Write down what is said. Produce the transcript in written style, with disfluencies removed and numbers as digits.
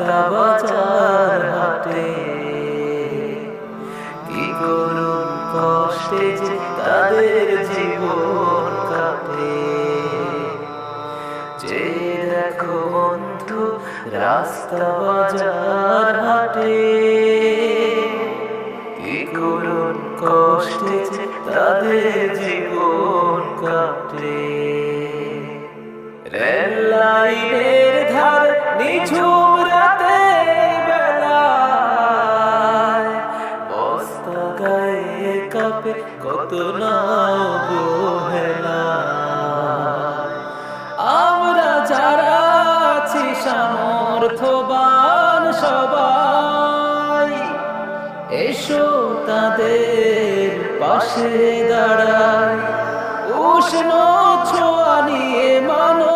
রাস্তা বাজার হাটে কি করুণ কষ্টে যে তাদের জীবন কাটে। যে দেখো বন্ধু রাস্তা বাজার হাটে কি করুণ কষ্টে যে তাদের জীবন কাটে। রেল লাইনের ধার নিঝুম রাতে বেলায় বস্তা গায়ে কাঁপে কত না অবহেলায়। আমরা যারা আছি সামর্থ্যবান সবাই এসো তাদের পাশে দাঁড়াই। উষ্ণ ছোঁয়া নিয়ে মানো